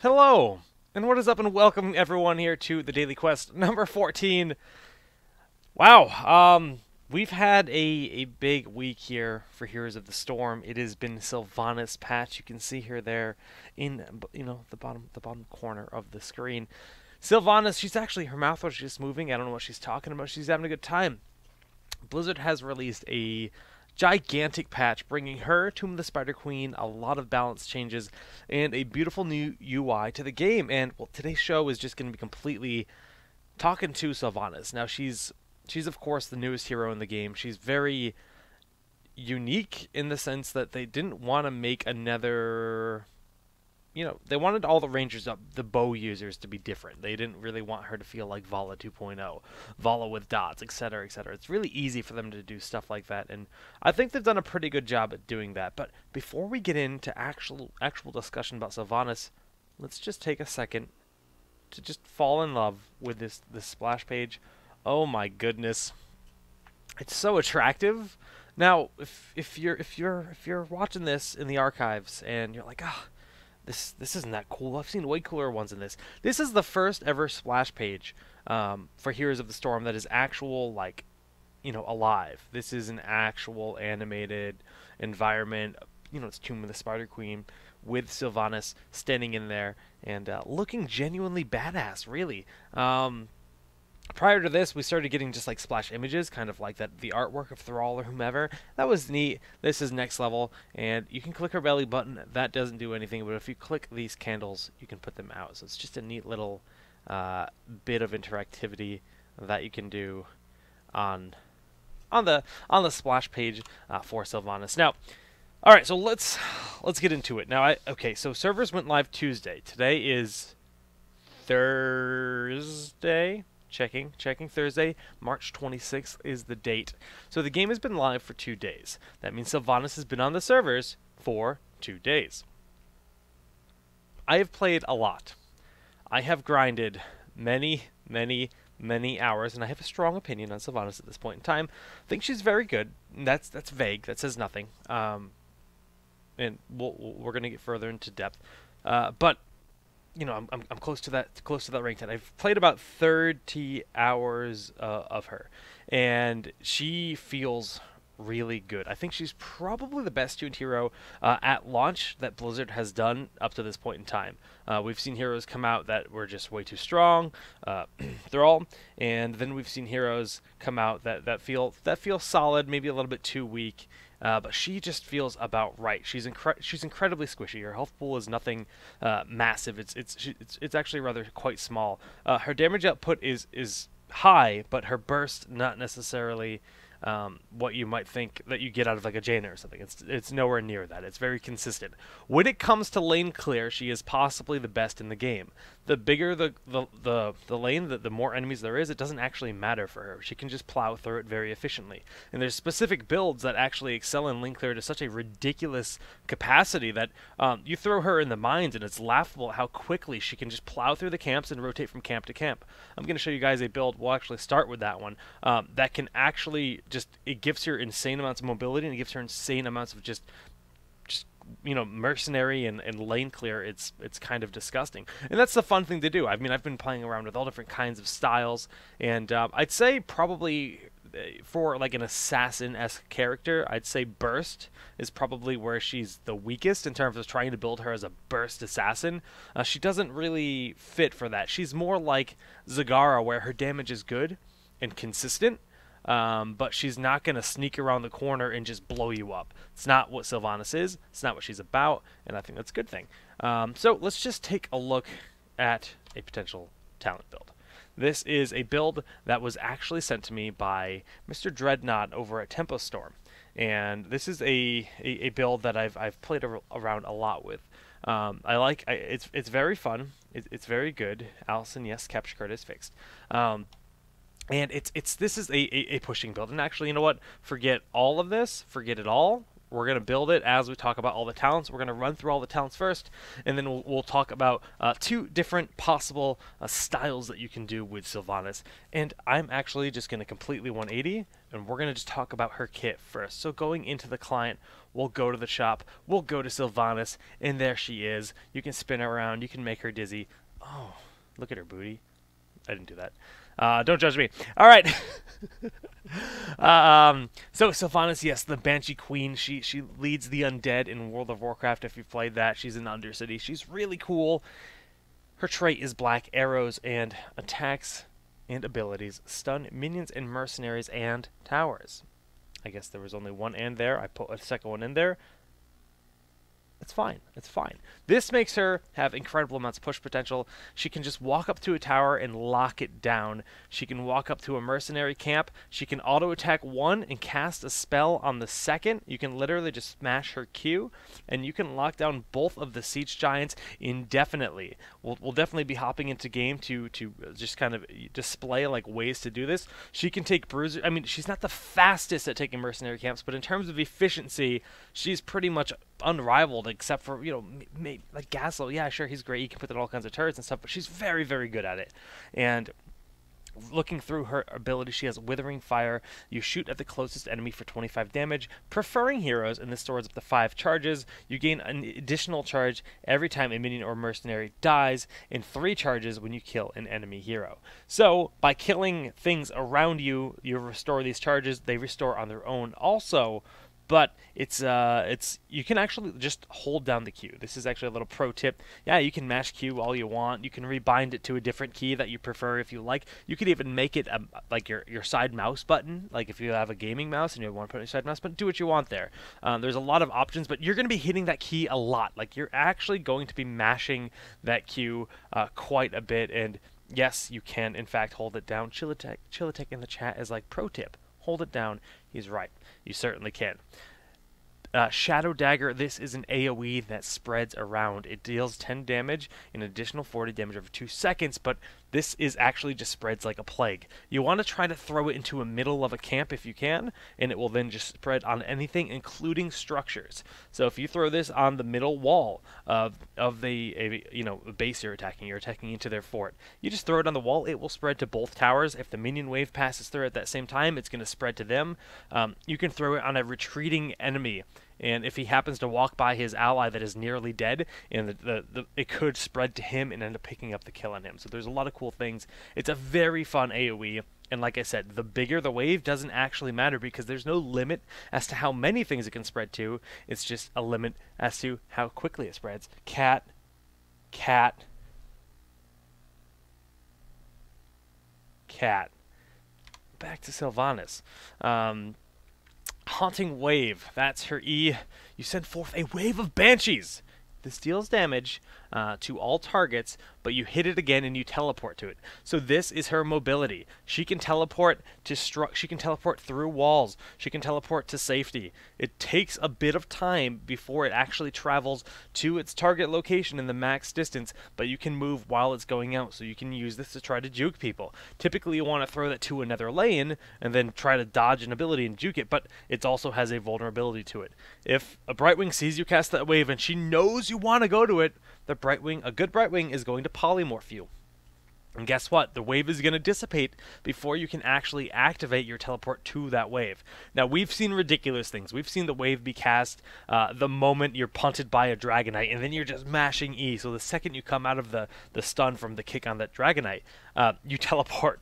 Hello, and what is up, and welcome everyone here to the Daily Quest number 14. Wow, we've had a big week here for Heroes of the Storm. It has been Sylvanas patch. You can see her there in the bottom corner of the screen. Sylvanas, she's actually, her mouth was just moving. I don't know what she's talking about. She's having a good time. Blizzard has released a gigantic patch bringing her, Tomb of the Spider Queen, a lot of balance changes, and a beautiful new UI to the game. And well, today's show is just going to be completely talking to Sylvanas. Now she's of course the newest hero in the game. She's very unique in the sense that they didn't want to make another, they wanted all the rangers up, the bow users, to be different. They didn't really want her to feel like Vala 2.0, Vala with dots, etc., etc. It's really easy for them to do stuff like that, and I think they've done a pretty good job at doing that. But before we get into actual discussion about Sylvanas, let's just take a second to just fall in love with this splash page. Oh my goodness, it's so attractive. Now, if you're watching this in the archives and you're like, ah. This isn't that cool. I've seen way cooler ones than this. This is the first ever splash page for Heroes of the Storm that is actual, like, alive. This is an actual animated environment. It's Tomb of the Spider Queen with Sylvanas standing in there and looking genuinely badass, really. Prior to this, we started getting just like splash images, kind of like that, the artwork of Thrall or whomever. That was neat. This is next level, and you can click her belly button. That doesn't do anything, but if you click these candles, you can put them out. So it's just a neat little bit of interactivity that you can do on the splash page for Sylvanas. Now, all right, so let's get into it. Now, so servers went live Tuesday. Today is Thursday. Checking Thursday, March 26th is the date. So the game has been live for 2 days. That means Sylvanas has been on the servers for 2 days. I have played a lot. I have grinded many hours, and I have a strong opinion on Sylvanas at this point in time. I think she's very good. That's vague. That says nothing. And we're gonna get further into depth. But I'm close to that rank 10. I've played about 30 hours of her, and she feels really good. I think she's probably the best tuned hero at launch that Blizzard has done up to this point in time. We've seen heroes come out that were just way too strong, Thrall, and then we've seen heroes come out that feel solid, maybe a little bit too weak. But she just feels about right. She's incredibly squishy. Her health pool is nothing massive. It's actually rather quite small. Her damage output is high, but her burst not necessarily what you might think that you get out of like a Jaina or something. It's nowhere near that. It's very consistent. When it comes to lane clear, she is possibly the best in the game. The bigger the lane, the more enemies there is, it doesn't actually matter for her. She can just plow through it very efficiently. And there's specific builds that actually excel in lane clear to such a ridiculous capacity that you throw her in the mines and it's laughable how quickly she can just plow through the camps and rotate from camp to camp. I'm going to show you guys a build. We'll actually start with that one that can actually it gives her insane amounts of mobility, and it gives her insane amounts of just mercenary and lane clear. It's kind of disgusting, and that's the fun thing to do. I mean, I've been playing around with all different kinds of styles, and I'd say probably for like an assassin-esque character, I'd say burst is probably where she's the weakest in terms of trying to build her as a burst assassin. She doesn't really fit for that. She's more like Zagara, where her damage is good and consistent, but she's not going to sneak around the corner and just blow you up. It's not what Sylvanas is. It's not what she's about, and I think that's a good thing. So let's just take a look at a potential talent build. This is a build that was actually sent to me by Mr. Dreadnought over at Tempo Storm, and this is a build that I've played around a lot with. It's very fun. It's very good. Allison, yes, capture card is fixed. And this is a pushing build. And actually, you know what? Forget all of this. Forget it all. we're gonna build it as we talk about all the talents. We're gonna run through all the talents first, and then we'll talk about 2 different possible styles that you can do with Sylvanas. And I'm actually just gonna completely 180, and we're gonna just talk about her kit first. So going into the client, we'll go to the shop, we'll go to Sylvanas, and there she is. You can spin her around, you can make her dizzy. Oh, look at her booty. I didn't do that. Don't judge me. All right. So Sylvanas, yes, the Banshee Queen. She leads the undead in World of Warcraft. If you've played that, she's in Undercity. She's really cool. Her trait is black arrows and attacks and abilities stun minions and mercenaries and towers. I guess there was only one and there. I put a second one in there. It's fine. It's fine. This makes her have incredible amounts of push potential. She can just walk up to a tower and lock it down. She can walk up to a mercenary camp. She can auto-attack one and cast a spell on the second. You can literally just smash her Q, and you can lock down both of the siege giants indefinitely. We'll definitely be hopping into game to just kind of display like ways to do this. She can take bruiser. I mean, she's not the fastest at taking mercenary camps, but in terms of efficiency, she's pretty much unrivaled, except for, you know, like Gaslow. Yeah, sure, he's great. He can put in all kinds of turrets and stuff, but she's very, very good at it. And looking through her ability, she has Withering Fire. You shoot at the closest enemy for 25 damage, preferring heroes, and this stores up to 5 charges. You gain an additional charge every time a minion or mercenary dies, and 3 charges when you kill an enemy hero. So, by killing things around you, you restore these charges. They restore on their own also. But it's you can actually just hold down the Q. This is actually a little pro tip. Yeah, you can mash Q all you want. You can rebind it to a different key that you prefer if you like. You could even make it like your side mouse button. Like if you have a gaming mouse and you want to put your side mouse button, do what you want there. There's a lot of options, but you're going to be hitting that key a lot. Like you're actually going to be mashing that Q quite a bit. And yes, you can in fact hold it down. Chillatek in the chat is like pro tip. Hold it down. He's right. You certainly can. Shadow Dagger, this is an AoE that spreads around. It deals 10 damage and an additional 40 damage over 2 seconds, but this is actually just spreads like a plague. You want to try to throw it into a middle of a camp if you can, and it will then just spread on anything, including structures. So if you throw this on the middle wall of the base you're attacking into their fort, you just throw it on the wall, it will spread to both towers. If the minion wave passes through at that same time, it's going to spread to them. You can throw it on a retreating enemy, and if he happens to walk by his ally that is nearly dead, and it could spread to him and end up picking up the kill on him. So there's a lot of cool things. It's a very fun AoE, and like I said, the bigger the wave doesn't actually matter because there's no limit as to how many things it can spread to. It's just a limit as to how quickly it spreads. Cat. Back to Sylvanas. Haunting Wave, that's her E. You send forth a wave of banshees. This deals damage to all targets, but you hit it again and you teleport to it. So this is her mobility. She can teleport to she can teleport through walls. She can teleport to safety. It takes a bit of time before it actually travels to its target location in the max distance, but you can move while it's going out, so you can use this to try to juke people. Typically you want to throw that to another lane and then try to dodge an ability and juke it, but it also has a vulnerability to it. If a Brightwing sees you cast that wave and she knows you want to go to it, a good Brightwing is going to polymorph you. And guess what? The wave is going to dissipate before you can actually activate your teleport to that wave. Now, we've seen ridiculous things. We've seen the wave be cast the moment you're punted by a Dragonite, and then you're just mashing E. So the second you come out of the stun from the kick on that Dragonite, you teleport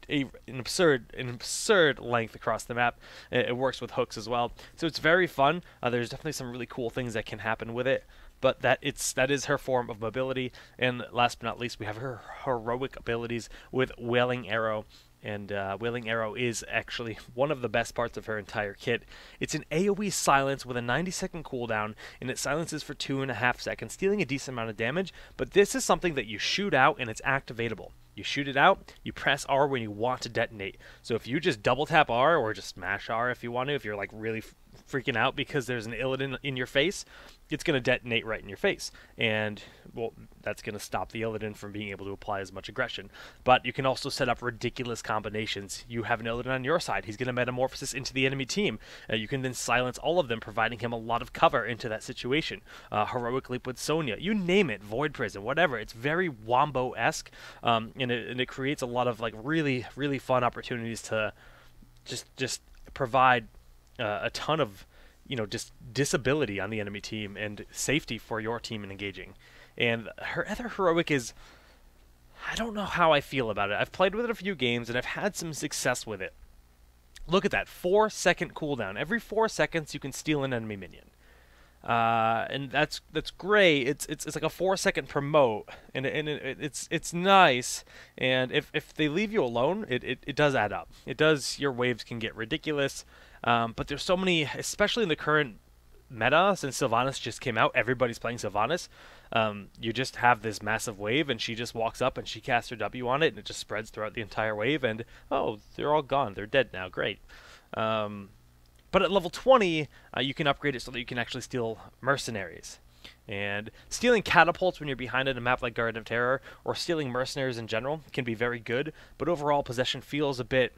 an absurd length across the map. It works with hooks as well. So it's very fun. There's definitely some really cool things that can happen with it. But that is her form of mobility. And last but not least, we have her heroic abilities with Wailing Arrow. And Wailing Arrow is actually one of the best parts of her entire kit. It's an AoE silence with a 90-second cooldown, and it silences for 2.5 seconds, dealing a decent amount of damage. But this is something that you shoot out, and it's activatable. You shoot it out, you press R when you want to detonate. So if you just double tap R, or just smash R if you want to, if you're like really freaking out because there's an Illidan in your face, it's going to detonate right in your face. And, well, that's going to stop the Illidan from being able to apply as much aggression. But you can also set up ridiculous combinations. You have an Illidan on your side. He's going to metamorphosis into the enemy team. You can then silence all of them, providing him a lot of cover into that situation. Heroic Leap with Sonya. You name it. Void Prison. Whatever. It's very Wombo-esque. And it creates a lot of like really, really fun opportunities to just provide a ton of just disability on the enemy team and safety for your team in engaging. And her other heroic is, I don't know how I feel about it. I've played with it a few games and I've had some success with it. Look at that, 4-second cooldown. Every 4 seconds you can steal an enemy minion. And that's great. It's like a 4-second promote, and it's nice. And if they leave you alone, it does add up. It does. Your waves can get ridiculous. But there's so many, especially in the current meta, since Sylvanas just came out, everybody's playing Sylvanas. You just have this massive wave, and she just walks up and she casts her W on it, and it just spreads throughout the entire wave. And oh, they're all gone. They're dead now. Great. But at level 20, you can upgrade it so that you can actually steal mercenaries. And stealing catapults when you're behind in a map like Garden of Terror, or stealing mercenaries in general, can be very good. But overall, possession feels a bit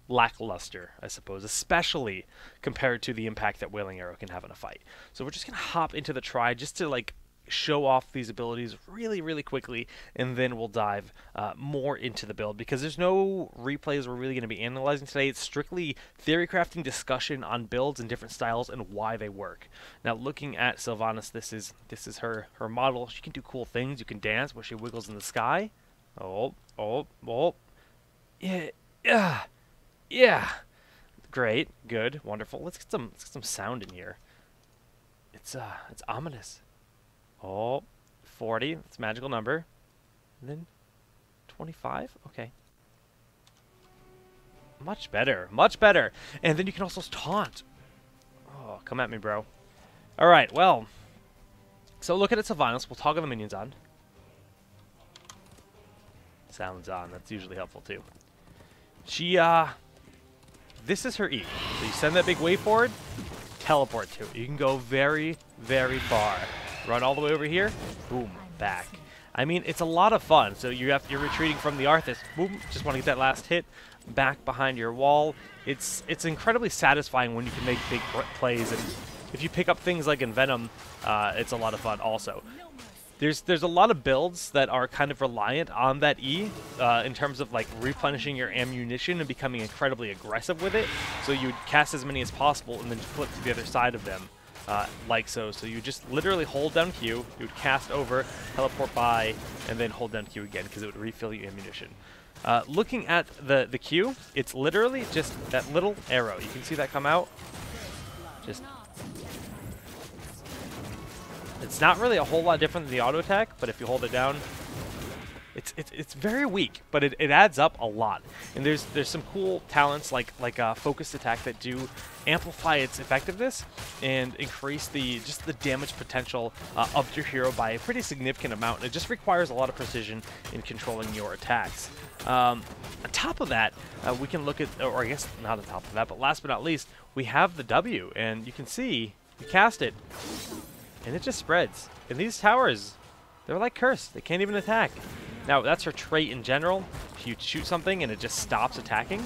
lackluster, I suppose, especially compared to the impact that Wailing Arrow can have in a fight. So we're just going to hop into the try just to like show off these abilities really, really quickly, and then we'll dive more into the build, because there's no replays we're really going to be analyzing today. It's strictly theory crafting discussion on builds and different styles and why they work. Now, looking at Sylvanas, this is her model. She can do cool things. You can dance where she wiggles in the sky. Oh, yeah. Great, good, wonderful. Let's get some sound in here. It's ominous. Oh, 40, that's a magical number. And then 25, okay. Much better, much better. And then you can also taunt. Oh, come at me, bro. All right, well. So looking at Sylvanas, we'll toggle the minions on. Sounds on, that's usually helpful too. She, this is her E. So you send that big wave forward, teleport to it. You can go very, very far. Run all the way over here, boom, back. I mean, it's a lot of fun. So you're retreating from the Arthas, boom, just want to get that last hit, back behind your wall. It's incredibly satisfying when you can make big plays, and if you pick up things like Envenom, it's a lot of fun also. There's a lot of builds that are kind of reliant on that E in terms of like replenishing your ammunition and becoming incredibly aggressive with it. So you would cast as many as possible and then flip to the other side of them. Like so. So you just literally hold down Q, you would cast over, teleport by, and then hold down Q again because it would refill your ammunition. Looking at the Q, it's literally just that little arrow. You can see that come out. It's not really a whole lot different than the auto attack, but if you hold it down, it's very weak, but it adds up a lot. And there's some cool talents like focused attack that do amplify its effectiveness and increase the damage potential of your hero by a pretty significant amount. And it just requires a lot of precision in controlling your attacks. On top of that, we can look at, or I guess not on top of that, but last but not least, we have the W, and you can see you cast it, and it just spreads. And these towers, they're like cursed. They can't even attack. Now, that's her trait in general. You shoot something and it just stops attacking.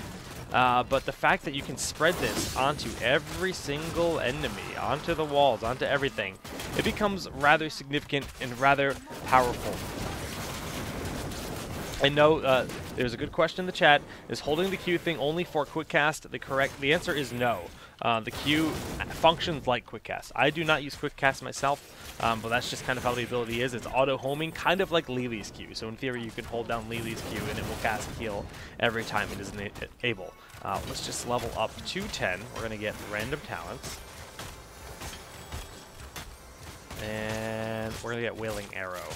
But the fact that you can spread this onto every single enemy, onto the walls, onto everything, it becomes rather significant and rather powerful. I know there's a good question in the chat. Is holding the Q thing only for quick cast? The answer is no. The Q functions like quick cast. I do not use quick cast myself, but that's just kind of how the ability is. It's auto homing, kind of like Lily's Q. So in theory, you can hold down Lily's Q and it will cast heal every time it is able. Let's just level up to 10. We're going to get random talents. And we're going to get Wailing Arrow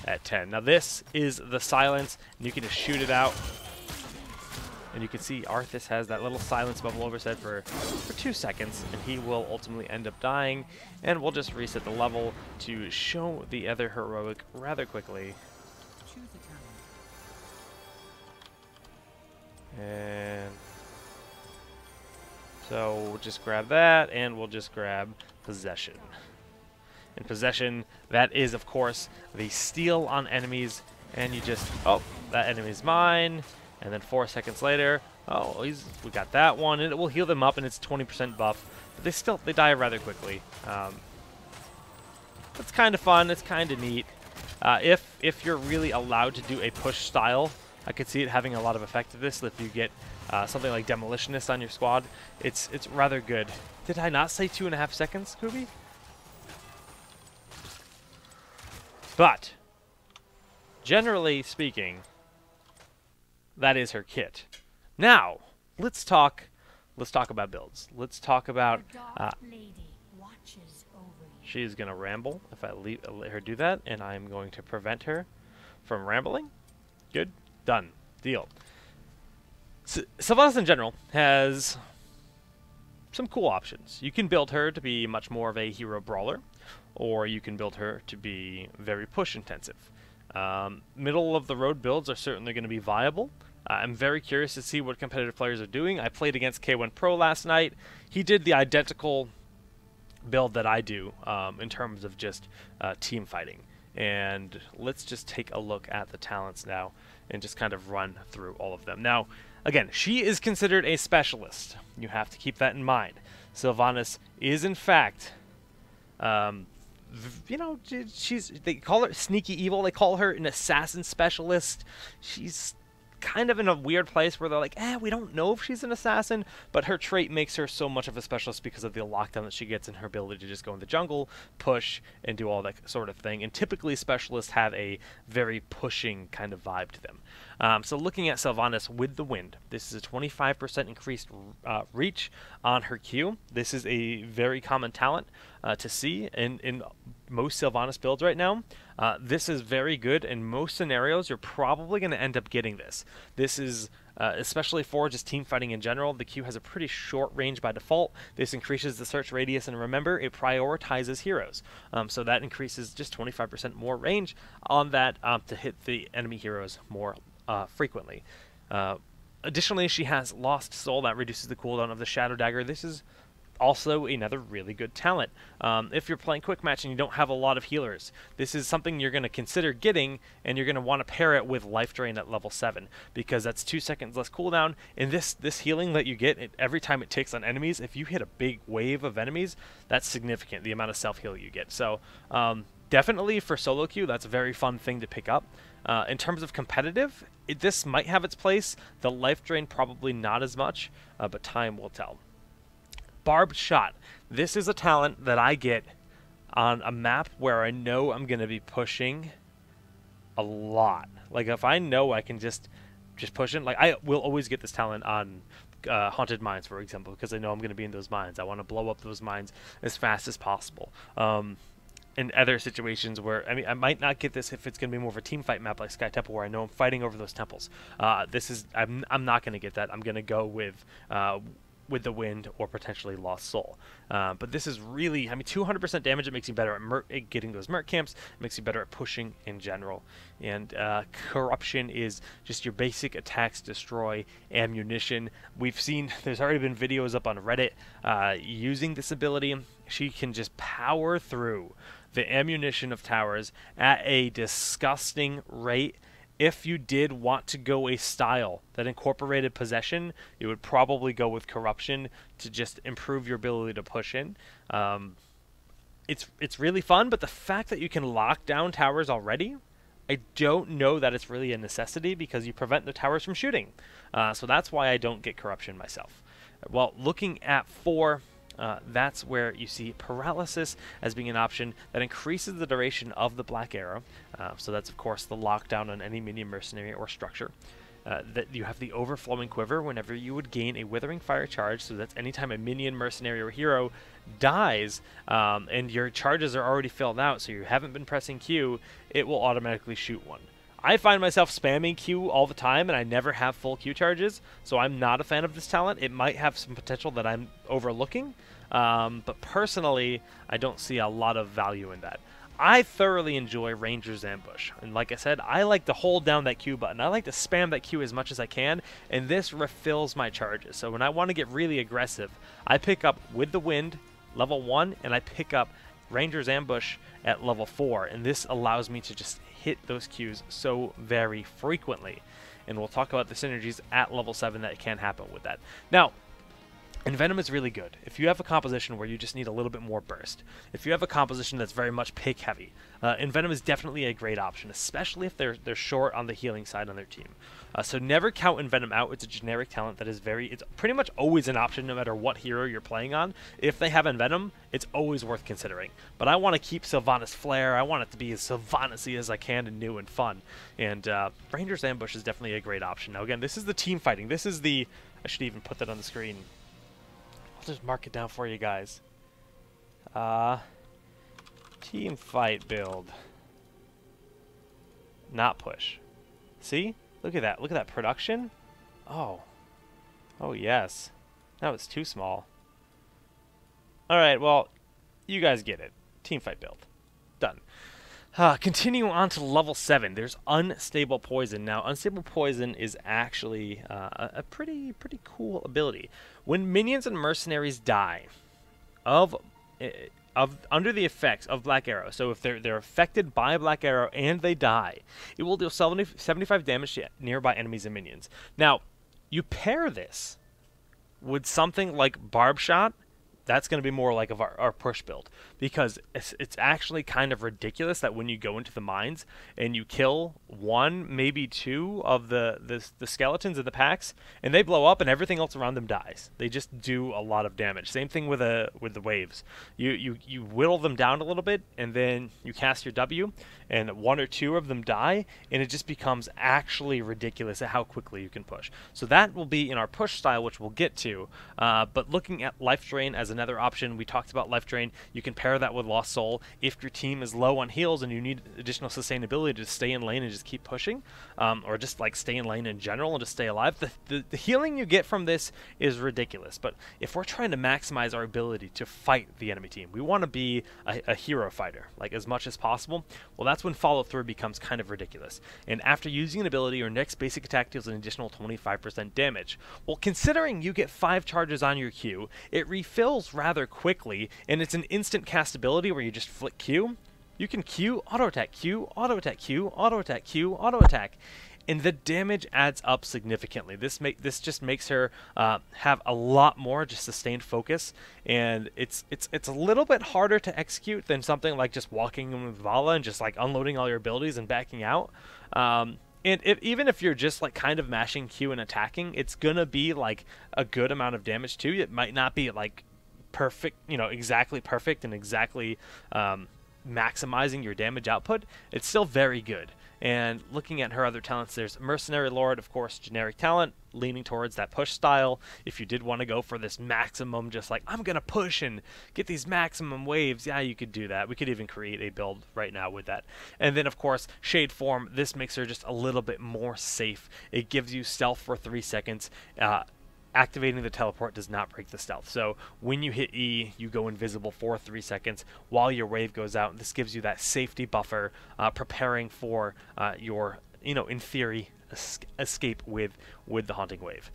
at 10. Now this is the silence, and you can just shoot it out. And you can see Arthas has that little silence bubble over his head for 2 seconds, and he will ultimately end up dying. And we'll just reset the level to show the other heroic rather quickly. And So we'll just grab that, and we'll just grab Possession. In Possession, that is, of course, the steal on enemies, and you just, oh, that enemy's mine, and then 4 seconds later, oh, we got that one, and it will heal them up, and it's 20% buff, but they die rather quickly. It's kind of fun, it's kind of neat. If you're really allowed to do a push style, I could see it having a lot of effectiveness. If you get something like Demolitionist on your squad, it's rather good. Did I not say 2.5 seconds, Kubi? But generally speaking, that is her kit. Now let's talk about builds. Let's talk about. She's gonna ramble if I let her do that, and I'm going to prevent her from rambling. Good. Done. Deal. Sylvanas in general has some cool options. You can build her to be much more of a hero brawler, or you can build her to be very push intensive. Middle of the road builds are certainly going to be viable. I'm very curious to see what competitive players are doing. I played against K1 Pro last night. He did the identical build that I do in terms of just team fighting. And let's just take a look at the talents now and just kind of run through all of them. Now, again, she is considered a specialist. You have to keep that in mind. Sylvanas is, in fact, you know, they call her sneaky evil. They call her an assassin specialist. She's kind of in a weird place where they're like, we don't know if she's an assassin, but her trait makes her so much of a specialist because of the lockdown that she gets and her ability to just go in the jungle, push, and do all that sort of thing. And typically specialists have a very pushing kind of vibe to them. So looking at Sylvanas with the wind, this is a 25% increased reach on her Q. This is a very common talent to see in most Sylvanas builds right now. This is very good. In most scenarios, you're probably going to end up getting this. This is, especially for just team fighting in general, the Q has a pretty short range by default. This increases the search radius, and remember, it prioritizes heroes. So that increases just 25% more range on that to hit the enemy heroes more frequently. Additionally, she has Lost Soul that reduces the cooldown of the Shadow Dagger. This is also another really good talent. If you're playing quick match and you don't have a lot of healers, this is something you're going to consider getting, and you're going to want to pair it with Life Drain at level 7 because that's 2 seconds less cooldown. And this healing that you get every time it ticks on enemies, if you hit a big wave of enemies, that's significant, the amount of self-heal you get. So definitely for solo queue, that's a very fun thing to pick up. In terms of competitive, this might have its place. The Life Drain probably not as much, but time will tell. Barbed Shot. This is a talent that I get on a map where I know I'm going to be pushing a lot. Like if I know I can just push in, like I will always get this talent on Haunted Mines, for example, because I know I'm going to be in those mines. I want to blow up those mines as fast as possible. In other situations where, I mean, I might not get this if it's going to be more of a team fight map like Sky Temple where I know I'm fighting over those temples. I'm not going to get that. I'm going to go with the wind or potentially Lost Soul. But this is really, I mean, 200% damage. It makes you better at getting those merc camps. It makes you better at pushing in general. And Corruption is just your basic attacks, destroy ammunition. We've seen, there's already been videos up on Reddit using this ability. She can just power through the ammunition of towers at a disgusting rate. If you did want to go a style that incorporated possession, you would probably go with Corruption to just improve your ability to push in. It's really fun, but the fact that you can lock down towers already, I don't know that it's really a necessity because you prevent the towers from shooting. So that's why I don't get Corruption myself. Well, looking at 4... that's where you see Paralysis as being an option that increases the duration of the Black Arrow. So that's, of course, the lockdown on any minion mercenary or structure. That you have the Overflowing Quiver whenever you would gain a Withering Fire charge. So that's anytime a minion, mercenary, or hero dies and your charges are already filled out, so you haven't been pressing Q, it will automatically shoot one. I find myself spamming Q all the time, and I never have full Q charges, so I'm not a fan of this talent. It might have some potential that I'm overlooking, but personally, I don't see a lot of value in that. I thoroughly enjoy Ranger's Ambush, and like I said, I like to hold down that Q button. I like to spam that Q as much as I can, and this refills my charges. So when I want to get really aggressive, I pick up With the Wind, level 1, and I pick up Ranger's Ambush at level 4, and this allows me to just hit those Qs so very frequently. And we'll talk about the synergies at level 7 that can happen with that. Now, Envenom is really good if you have a composition where you just need a little bit more burst. If you have a composition that's very much pick heavy, Envenom is definitely a great option, especially if they're short on the healing side on their team. So never count Envenom out. It's a generic talent that is it's pretty much always an option no matter what hero you're playing on. If they have Envenom, it's always worth considering. But I want to keep Sylvanas Flare. I want it to be as Sylvanas-y as I can and new and fun. And Ranger's Ambush is definitely a great option. Now again, this is the team fighting. This is the... I should even put that on the screen. Just mark it down for you guys. Team fight build. Not push. See? Look at that. Look at that production. Oh. Oh, yes. That was too small. Alright, well, you guys get it. Team fight build. Done. Continue on to level 7. There's Unstable Poison. Now, Unstable Poison is actually a pretty cool ability. When minions and mercenaries die under the effects of Black Arrow, so if they're affected by Black Arrow and they die, it will deal 75 damage to nearby enemies and minions. Now, you pair this with something like Barb Shot. That's going to be more like our push build, because it's actually kind of ridiculous that when you go into the mines and you kill one, maybe two of the skeletons in the packs, and they blow up and everything else around them dies. They just do a lot of damage. Same thing with the waves. You whittle them down a little bit, and then you cast your W, and one or two of them die, and it just becomes actually ridiculous at how quickly you can push. So that will be in our push style, which we'll get to. But looking at Life Drain as another option, we talked about Life Drain. You can pair that with Lost Soul. If your team is low on heals and you need additional sustainability to stay in lane and just keep pushing, or just like stay in lane in general and just stay alive, the healing you get from this is ridiculous. But if we're trying to maximize our ability to fight the enemy team, we want to be a hero fighter, like as much as possible. Well, that's when follow through becomes kind of ridiculous. And after using an ability, your next basic attack deals an additional 25% damage. Well, considering you get 5 charges on your Q, it refills rather quickly, and it's an instant cast ability where you just flick Q. You can Q, auto attack, Q, auto attack, Q, auto attack, Q, auto attack. And the damage adds up significantly. This just makes her have a lot more just sustained focus, and it's a little bit harder to execute than something like just walking in with Vala and just like unloading all your abilities and backing out. And even if you're just like kind of mashing Q and attacking, it's gonna be like a good amount of damage too. It might not be like perfect, exactly perfect and exactly maximizing your damage output. It's still very good. And looking at her other talents, there's Mercenary Lord, of course, generic talent, leaning towards that push style. If you did want to go for this maximum, just like, I'm going to push and get these maximum waves, yeah, you could do that. We could even create a build right now with that. And then, of course, Shade Form. This makes her just a little bit more safe. It gives you stealth for 3 seconds. Activating the teleport does not break the stealth. So when you hit E, you go invisible for 3 seconds while your wave goes out. This gives you that safety buffer, preparing for your, in theory, escape with the Haunting Wave.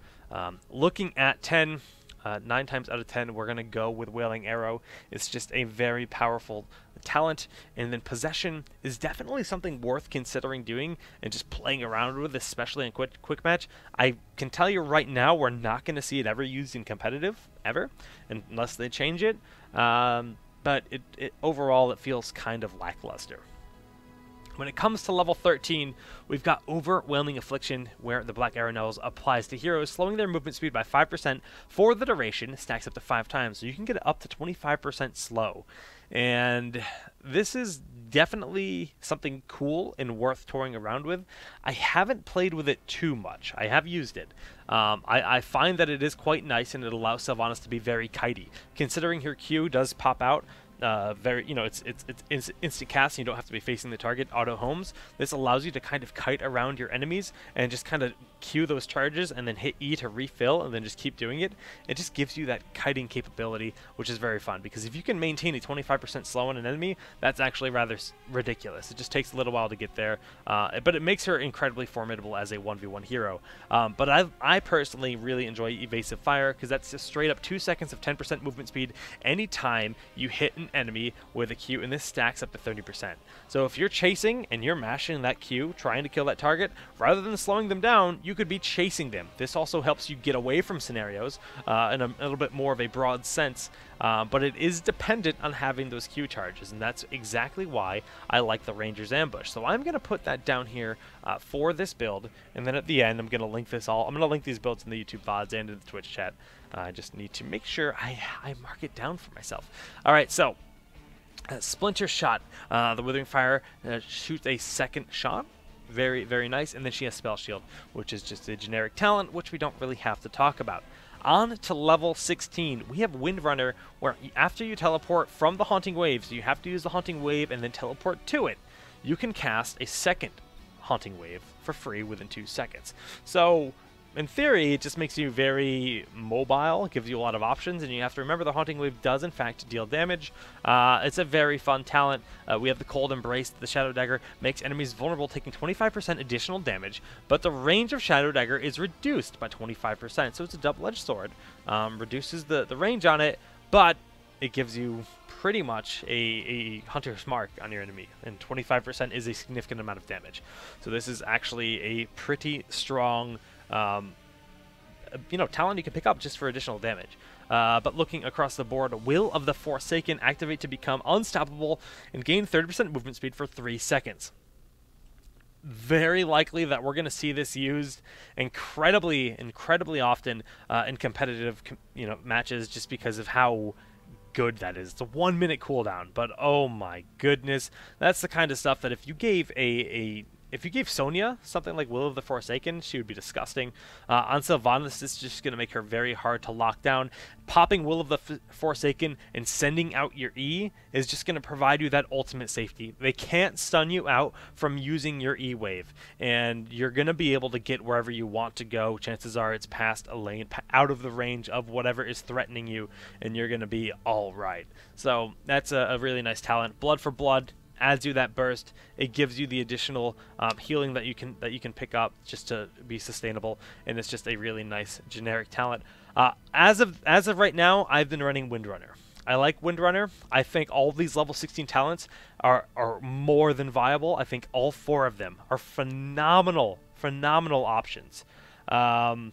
Looking at 10, 9 times out of 10, we're going to go with Wailing Arrow. It's just a very powerful talent, and then Possession is definitely something worth considering doing and just playing around with, especially in quick match. I can tell you right now, we're not going to see it ever used in competitive, ever, unless they change it. But overall, it feels kind of lackluster. When it comes to level 13, we've got Overwhelming Affliction, where the Black Arrow Knells applies to heroes, slowing their movement speed by 5% for the duration, stacks up to 5 times, so you can get it up to 25% slow. And this is definitely something cool and worth touring around with. I haven't played with it too much. I have used it. I find that it is quite nice, and it allows Sylvanas to be very kitey. Considering her Q does pop out, very, it's instant cast, and you don't have to be facing the target. Auto homes. This allows you to kind of kite around your enemies and just kind of cue those charges and then hit E to refill and then just keep doing it. It just gives you that kiting capability, which is very fun, because if you can maintain a 25% slow on an enemy, that's actually rather ridiculous. It just takes a little while to get there, but it makes her incredibly formidable as a 1v1 hero. But I personally really enjoy Evasive Fire, because that's just straight up 2 seconds of 10% movement speed anytime you hit an enemy with a Q, and this stacks up to 30%. So if you're chasing and you're mashing that Q, trying to kill that target, rather than slowing them down, you could be chasing them. This also helps you get away from scenarios in a little bit more of a broad sense, but it is dependent on having those Q charges, and that's exactly why I like the Ranger's Ambush. So I'm going to put that down here for this build, and then at the end I'm going to link this all. I'm going to link these builds in the YouTube VODs and in the Twitch chat. I just need to make sure I mark it down for myself. Alright, so Splinter Shot. The Withering Fire shoots a second shot. Very, very nice. And then she has Spell Shield, which is just a generic talent, which we don't really have to talk about. On to level 16, we have Windrunner, where after you teleport from the Haunting Wave, so you have to use the Haunting Wave and then teleport to it, you can cast a second Haunting Wave for free within 2 seconds. So in theory, it just makes you very mobile, gives you a lot of options, and you have to remember the Haunting Wave does in fact deal damage. It's a very fun talent. We have the Cold Embrace. The Shadow Dagger makes enemies vulnerable, taking 25% additional damage, but the range of Shadow Dagger is reduced by 25%, so it's a double-edged sword. Reduces the range on it, but it gives you pretty much a Hunter's Mark on your enemy, and 25% is a significant amount of damage. So this is actually a pretty strong talent you can pick up just for additional damage. But looking across the board, Will of the Forsaken, activate to become unstoppable and gain 30% movement speed for 3 seconds. Very likely that we're going to see this used incredibly often in competitive matches, just because of how good that is. It's a 1 minute cooldown, but oh my goodness, that's the kind of stuff that if you gave if you gave Sonya something like Will of the Forsaken, she would be disgusting. On Sylvanas, this is just going to make her very hard to lock down. Popping Will of the Forsaken and sending out your E is just going to provide you that ultimate safety. They can't stun you out from using your E wave, and you're going to be able to get wherever you want to go. Chances are it's past a lane, out of the range of whatever is threatening you, and you're going to be all right. So that's a really nice talent. Blood for Blood adds you that burst. It gives you the additional healing that you can pick up just to be sustainable, and it's just a really nice generic talent. As of right now, I've been running Windrunner. I like Windrunner. I think all these level 16 talents are more than viable. I think all 4 of them are phenomenal options. And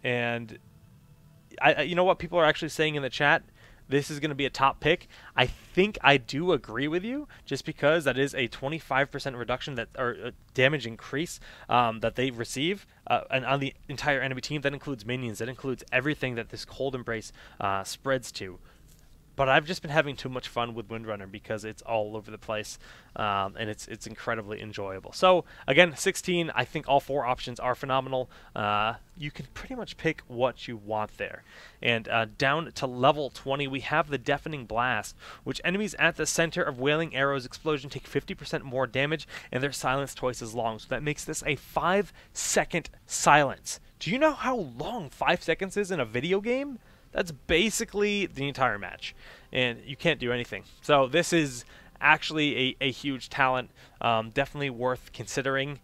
you know what people are actually saying in the chat? This is going to be a top pick. I think I do agree with you, just because that is a 25% reduction or damage increase that they receive, and on the entire enemy team. That includes minions. That includes everything that this Cold Embrace spreads to. But I've just been having too much fun with Windrunner because it's all over the place, and it's incredibly enjoyable. So again, 16, I think all 4 options are phenomenal. You can pretty much pick what you want there. And down to level 20, we have the Deafening Blast, which enemies at the center of Wailing Arrow's explosion take 50% more damage, and they're silenced twice as long. So that makes this a 5-second silence. Do you know how long 5 seconds is in a video game? That's basically the entire match, and you can't do anything. So this is actually a huge talent, definitely worth considering.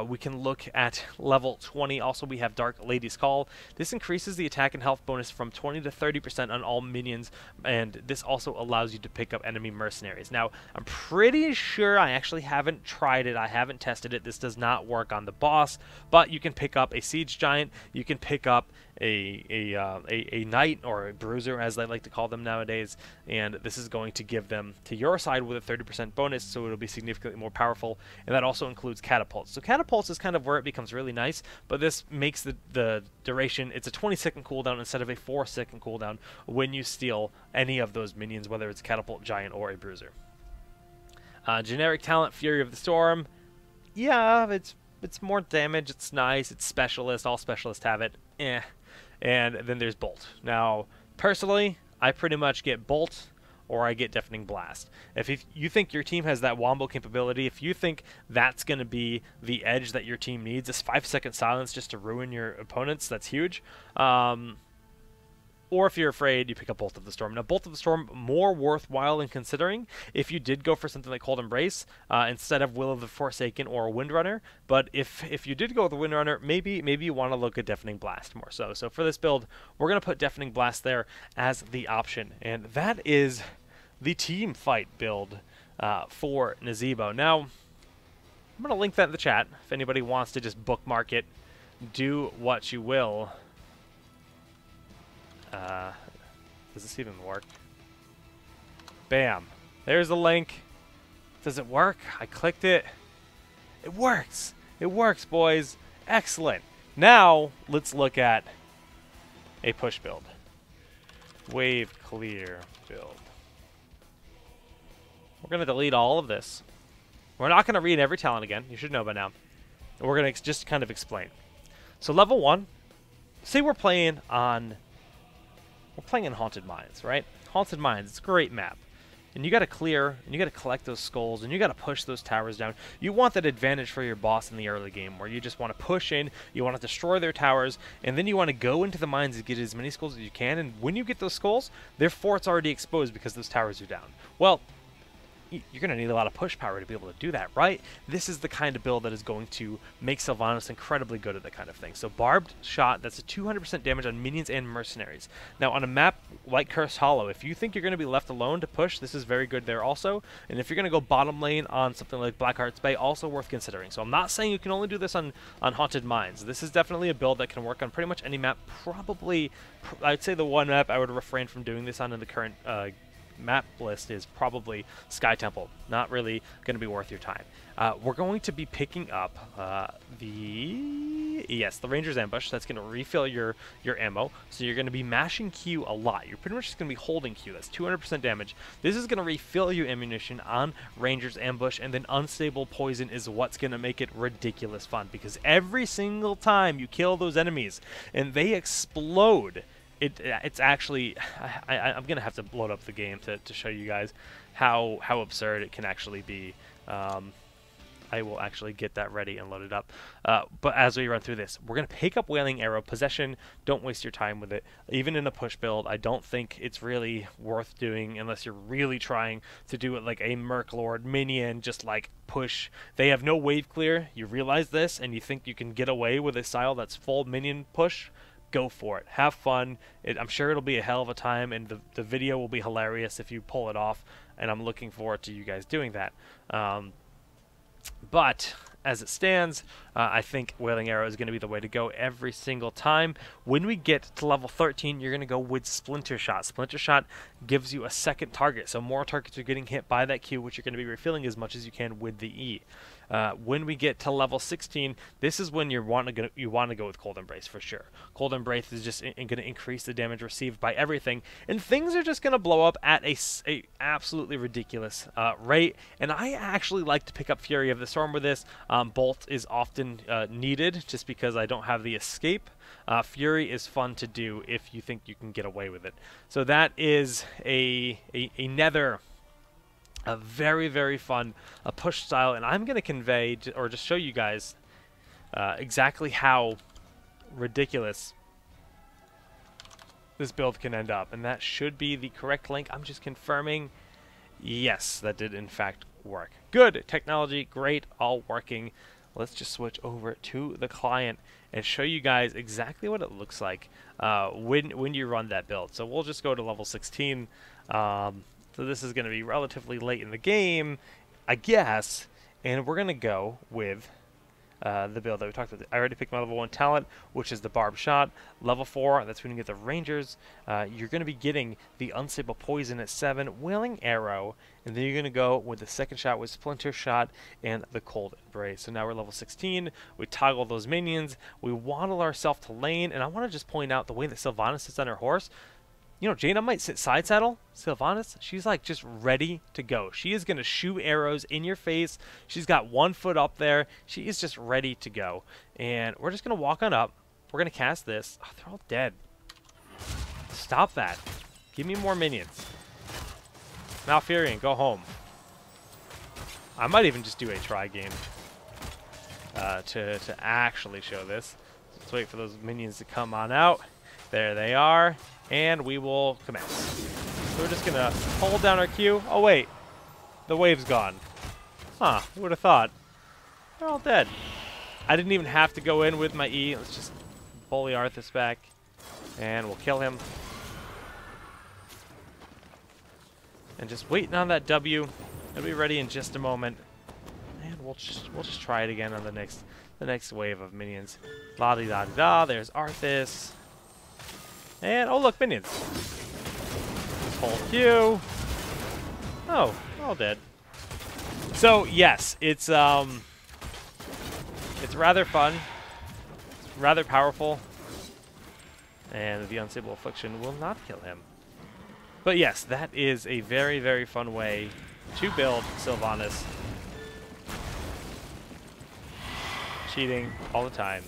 We can look at level 20. Also, we have Dark Lady's Call. This increases the attack and health bonus from 20 to 30% on all minions, and this also allows you to pick up enemy mercenaries. Now, I'm pretty sure I actually haven't tried it. I haven't tested it. This does not work on the boss, but you can pick up a Siege Giant. You can pick up a knight, or a bruiser as they like to call them nowadays, and this is going to give them to your side with a 30% bonus, so it'll be significantly more powerful. And that also includes catapults. So catapults is kind of where it becomes really nice, but this makes the duration, it's a 20-second cooldown instead of a 4-second cooldown when you steal any of those minions, whether it's a catapult, giant, or a bruiser. Generic talent, Fury of the Storm. Yeah, it's more damage, it's nice, it's specialist, all specialists have it. And then there's Bolt. Now, personally, I pretty much get Bolt or I get Deafening Blast. If you think your team has that wombo capability, if you think that's going to be the edge that your team needs, this 5-second silence just to ruin your opponents, that's huge. Or if you're afraid, you pick up Bolt of the Storm. Now, Bolt of the Storm, more worthwhile in considering if you did go for something like Cold Embrace instead of Will of the Forsaken or Windrunner. But if you did go with the Windrunner, maybe you want to look at Deafening Blast more so. So for this build, we're going to put Deafening Blast there as the option. And that is the team fight build for Nazeebo. Now, I'm going to link that in the chat. If anybody wants to just bookmark it, do what you will. Does this even work? Bam. There's the link. Does it work? I clicked it. It works. It works, boys. Excellent. Now, let's look at a push build. Wave clear build. We're going to delete all of this. We're not going to read every talent again. You should know by now. And we're going to just kind of explain. So level 1, say we're playing in Haunted Mines, right? Haunted Mines, it's a great map. And you got to clear, and you got to collect those skulls, and you got to push those towers down. You want that advantage for your boss in the early game, where you just want to push in, you want to destroy their towers, and then you want to go into the mines and get as many skulls as you can. And when you get those skulls, their fort's already exposed because those towers are down. Well, you're going to need a lot of push power to be able to do that, right? This is the kind of build that is going to make Sylvanas incredibly good at that kind of thing. So Barbed Shot, that's a 200% damage on minions and mercenaries. Now on a map like Cursed Hollow, if you think you're going to be left alone to push, this is very good there also. And if you're going to go bottom lane on something like Blackheart's Bay, also worth considering. So I'm not saying you can only do this on Haunted Mines. This is definitely a build that can work on pretty much any map. Probably, I'd say the one map I would refrain from doing this on in the current map list is probably Sky Temple. Not really going to be worth your time. We're going to be picking up the Ranger's Ambush. That's going to refill your ammo. So you're going to be mashing Q a lot. You're pretty much just going to be holding Q. That's 200% damage. This is going to refill you ammunition on Ranger's Ambush, and then Unstable Poison is what's going to make it ridiculous fun, because every single time you kill those enemies and they explode, it's actually, I'm going to have to load up the game to show you guys how absurd it can actually be. I will actually get that ready and load it up. But as we run through this, we're going to pick up Wailing Arrow. Possession, don't waste your time with it. Even in a push build, I don't think it's really worth doing unless you're really trying to do it like a Merc Lord minion, just like push. They have no wave clear. You realize this, and you think you can get away with a style that's full minion push. Go for it. Have fun. I'm sure it'll be a hell of a time, and the video will be hilarious if you pull it off, and I'm looking forward to you guys doing that. But as it stands, I think Wailing Arrow is going to be the way to go every single time. When we get to level 13, you're going to go with Splinter Shot. Splinter Shot gives you a second target, so more targets are getting hit by that Q, which you're going to be refilling as much as you can with the E. When we get to level 16, this is when you want to go with Cold Embrace for sure. Cold Embrace is just going to increase the damage received by everything, and things are just going to blow up at a absolutely ridiculous rate. And I actually like to pick up Fury of the Storm with this. Bolt is often needed just because I don't have the escape. Fury is fun to do if you think you can get away with it. So that is another a very, very fun push style, and I'm going to convey or just show you guys exactly how ridiculous this build can end up, and that should be the correct link. I'm just confirming. Yes, that did in fact work. Good. Technology, great, all working. Let's just switch over to the client and show you guys exactly what it looks like when you run that build. So we'll just go to level 16. So this is going to be relatively late in the game, I guess, and we're going to go with the build that we talked about. I already picked my level 1 talent, which is the Barbed Shot. Level 4, that's when you get the Rangers. You're going to be getting the Unstable Poison at 7, Wailing Arrow, and then you're going to go with the second shot with Splinter Shot and the Cold Embrace. So now we're level 16. We toggle those minions. We waddle ourselves to lane, and I want to just point out the way that Sylvanas sits on her horse. You know, Jaina might sit side saddle. Sylvanas, she's like just ready to go. She is going to shoot arrows in your face. She's got 1 foot up there. She is just ready to go. And we're just going to walk on up. We're going to cast this. Oh, they're all dead. Stop that. Give me more minions. Malfurion, go home. I might even just do a try game to actually show this. Let's wait for those minions to come on out. There they are, and we will commence. So we're just gonna hold down our Q. Oh wait, the wave's gone. Huh, who would have thought? They're all dead. I didn't even have to go in with my E. Let's just bully Arthas back, and we'll kill him. And just waiting on that W. It'll be ready in just a moment. And we'll just try it again on the next wave of minions. La di da di da. There's Arthas. And oh look, minions. Just hold Q. Oh, they're all dead. So yes, it's rather fun. It's rather powerful. And the Unstable Affliction will not kill him. But yes, that is a very, very fun way to build Sylvanas. Cheating all the time.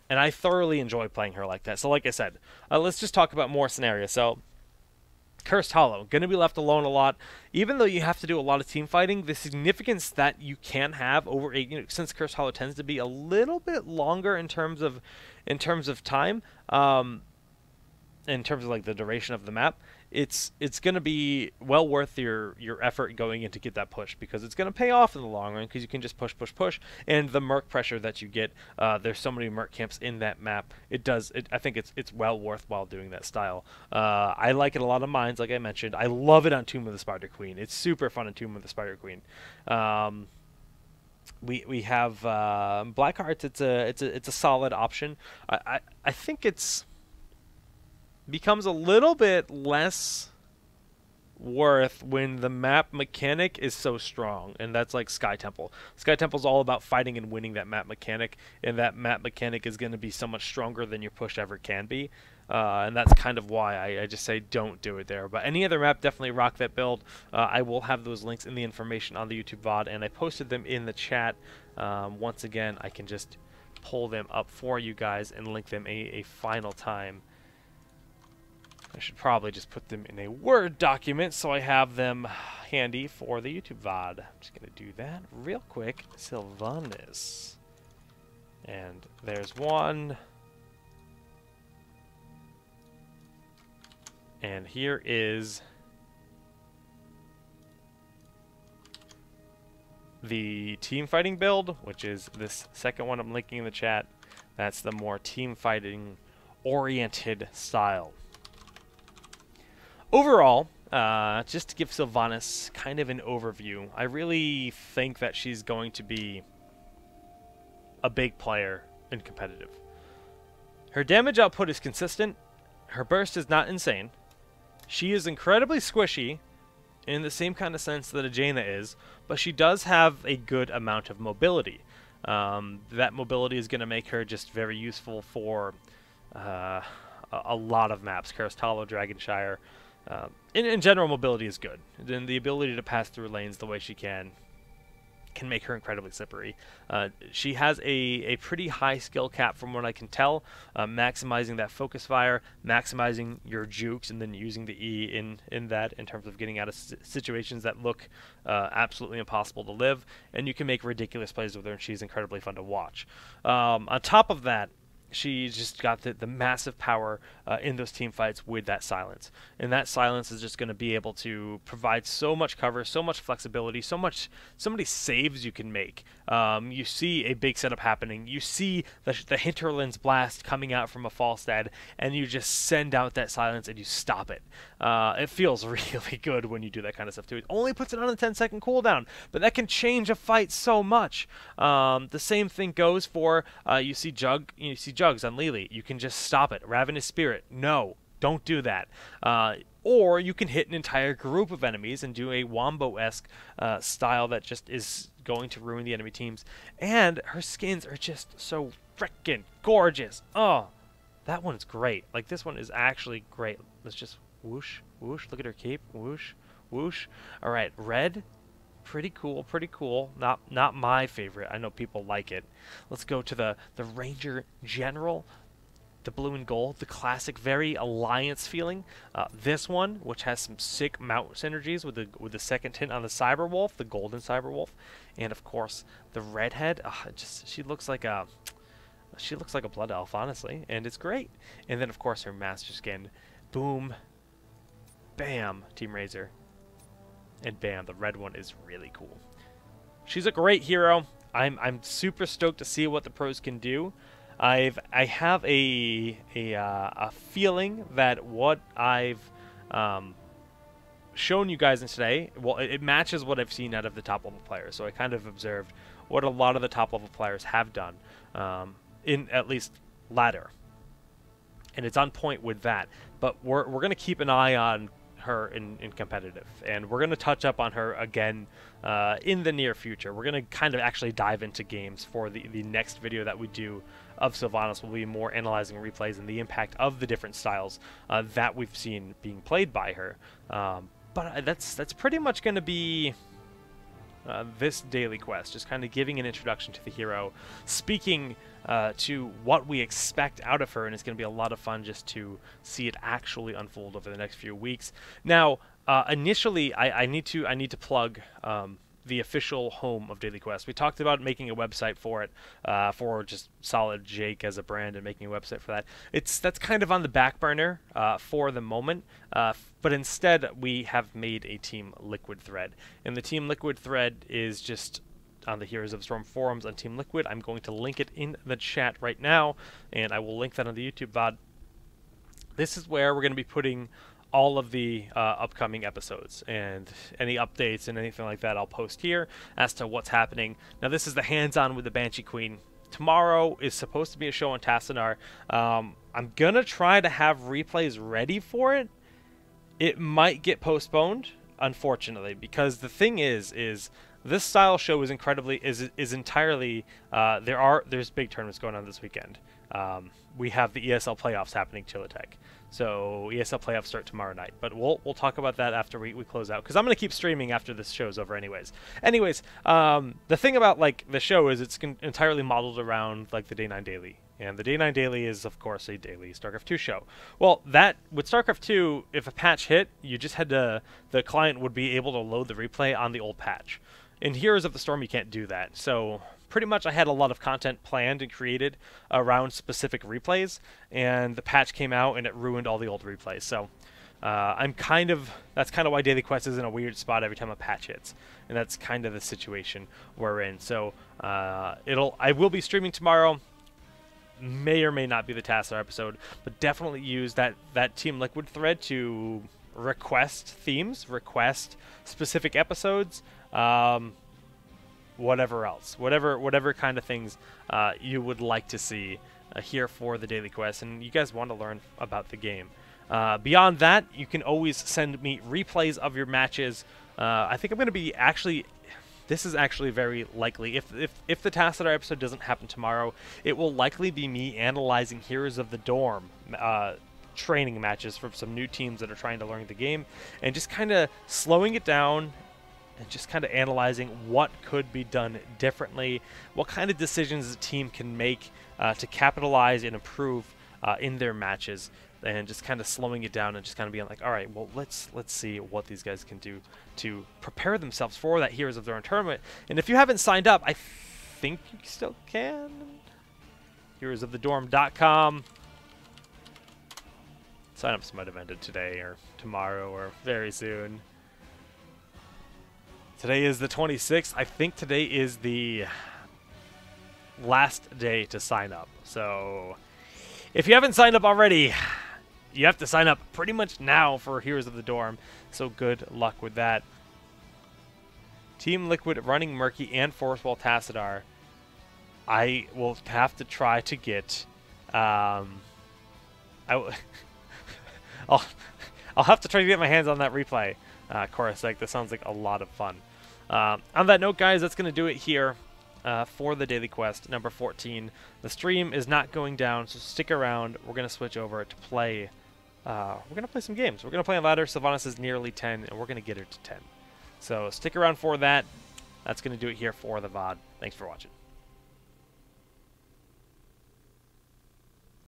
And I thoroughly enjoy playing her like that. So like I said, let's just talk about more scenarios. So, Cursed Hollow, going to be left alone a lot. Even though you have to do a lot of team fighting, the significance that you can have over since Cursed Hollow tends to be a little bit longer in terms of time, in terms of like the duration of the map, it's going to be well worth your effort going in to get that push, because it's going to pay off in the long run, because you can just push, and the merc pressure that you get, there's so many merc camps in that map. I think it's well worthwhile doing that style. I like it a lot of mines, like I mentioned. I love it on Tomb of the Spider Queen. It's super fun on Tomb of the Spider Queen. We have Blackhearts. It's a solid option. I think it's becomes a little bit less worth when the map mechanic is so strong, and that's like Sky Temple. Sky Temple's all about fighting and winning that map mechanic, and that map mechanic is going to be so much stronger than your push ever can be, and that's kind of why I just say don't do it there. But any other map, definitely rock that build. I will have those links in the information on the YouTube VOD, and I posted them in the chat. Once again, I can just pull them up for you guys and link them a final time. I should probably just put them in a Word document so I have them handy for the YouTube VOD. I'm just going to do that real quick. Sylvanas. And there's one. And here is the team fighting build, which is this second one I'm linking in the chat. That's the more team fighting oriented style. Overall, just to give Sylvanas kind of an overview, I really think that she's going to be a big player in competitive. Her damage output is consistent. Her burst is not insane. She is incredibly squishy in the same kind of sense that a Jaina is, but she does have a good amount of mobility. That mobility is going to make her just very useful for a lot of maps. Cursed Hollow, Dragonshire. In general, mobility is good. And the ability to pass through lanes the way she can make her incredibly slippery. She has a pretty high skill cap from what I can tell, maximizing that focus fire, maximizing your jukes, and then using the E in that in terms of getting out of situations that look absolutely impossible to live. And you can make ridiculous plays with her, and she's incredibly fun to watch. On top of that, she's just got the massive power in those team fights with that silence. And that silence is just going to be able to provide so much cover, so much flexibility, so many saves you can make. You see a big setup happening. You see the Hinterland's Blast coming out from a Falstad, and you just send out that silence and you stop it. It feels really good when you do that kind of stuff too. It only puts it on a 10-second cooldown, but that can change a fight so much. The same thing goes for you see Jugs on Lily. You can just stop it. Ravenous Spirit. No, don't do that. Or you can hit an entire group of enemies and do a Wombo-esque style that just is going to ruin the enemy teams. And her skins are just so freaking gorgeous. Oh, that one's great. Like, this one is actually great. Let's just whoosh, whoosh. Look at her cape. Whoosh, whoosh. All right, red. Pretty cool, pretty cool. Not my favorite. I know people like it. Let's go to the Ranger General. the blue and gold, the classic, very Alliance feeling. This one, which has some sick mount synergies with the second tint on the Cyberwolf, the golden Cyberwolf, and of course the redhead. She looks like a blood elf, honestly, and it's great. And then of course her master skin, boom, bam, Team Razor, and bam, the red one is really cool. She's a great hero. I'm super stoked to see what the pros can do. I have a feeling that what I've shown you guys in today, well, it matches what I've seen out of the top level players. So I kind of observed what a lot of the top level players have done in at least ladder, and it's on point with that. But we're gonna keep an eye on her in competitive, and we're gonna touch up on her again in the near future. We're gonna kind of actually dive into games for the next video that we do of Sylvanas. Will be more analyzing replays and the impact of the different styles that we've seen being played by her. But that's pretty much going to be this daily quest, just kind of giving an introduction to the hero, speaking to what we expect out of her, and it's going to be a lot of fun just to see it actually unfold over the next few weeks. Now, initially, I need to plug the official home of Daily Quest. We talked about making a website for it, for just solid Jake as a brand and making a website for that. That's kind of on the back burner for the moment, but instead we have made a Team Liquid thread. And the Team Liquid thread is just on the Heroes of Storm forums on Team Liquid. I'm going to link it in the chat right now, and I will link that on the YouTube VOD. This is where we're going to be putting all of the upcoming episodes, and any updates and anything like that I'll post here as to what's happening. Now, this is the hands-on with the Banshee Queen. Tomorrow is supposed to be a show on Tassanar. I'm gonna try to have replays ready for it. It might get postponed, unfortunately, because the thing is this style show is entirely there's big tournaments going on this weekend. We have the ESL playoffs happening, Chilitech. So ESL playoffs start tomorrow night, but we'll talk about that after we close out, because I'm gonna keep streaming after this show's over, anyways. The thing about like the show is it's entirely modeled around like the Day 9 Daily, and the Day 9 Daily is of course a daily StarCraft 2 show. Well, that with StarCraft 2, if a patch hit, you just had to the client would be able to load the replay on the old patch. In Heroes of the Storm, you can't do that. So pretty much I had a lot of content planned and created around specific replays, and the patch came out and it ruined all the old replays. So that's kind of why Daily Quest is in a weird spot every time a patch hits, and that's kind of the situation we're in. So I will be streaming tomorrow. May or may not be the Tassanar episode, but definitely use that Team Liquid thread to request themes, request specific episodes, whatever else, whatever kind of things you would like to see here for the Daily Quest, and you guys want to learn about the game. Beyond that, you can always send me replays of your matches. I think I'm going to be this is actually very likely. If the Tassanar episode doesn't happen tomorrow, it will likely be me analyzing Heroes of the Dorm training matches from some new teams that are trying to learn the game, and just kind of slowing it down and just kind of analyzing what could be done differently, what kind of decisions the team can make to capitalize and improve in their matches, and just kind of slowing it down and just kind of being like, all right, well, let's see what these guys can do to prepare themselves for that Heroes of the Dorm tournament. And if you haven't signed up, I think you still can. heroesofthedorm.com. Sign-ups might have ended today or tomorrow or very soon. Today is the 26th. I think today is the last day to sign up. So if you haven't signed up already, you have to sign up pretty much now for Heroes of the Dorm. So good luck with that. Team Liquid running Murky and Force Wall Tassadar. I will have to try to get... I'll have to try to get my hands on that replay. Coruscant, that sounds like a lot of fun. On that note, guys, that's going to do it here for the Daily Quest number 14. The stream is not going down, so stick around. We're going to switch over to play. We're going to play some games. We're going to play on ladder. Sylvanas is nearly 10, and we're going to get her to 10. So stick around for that. That's going to do it here for the VOD. Thanks for watching.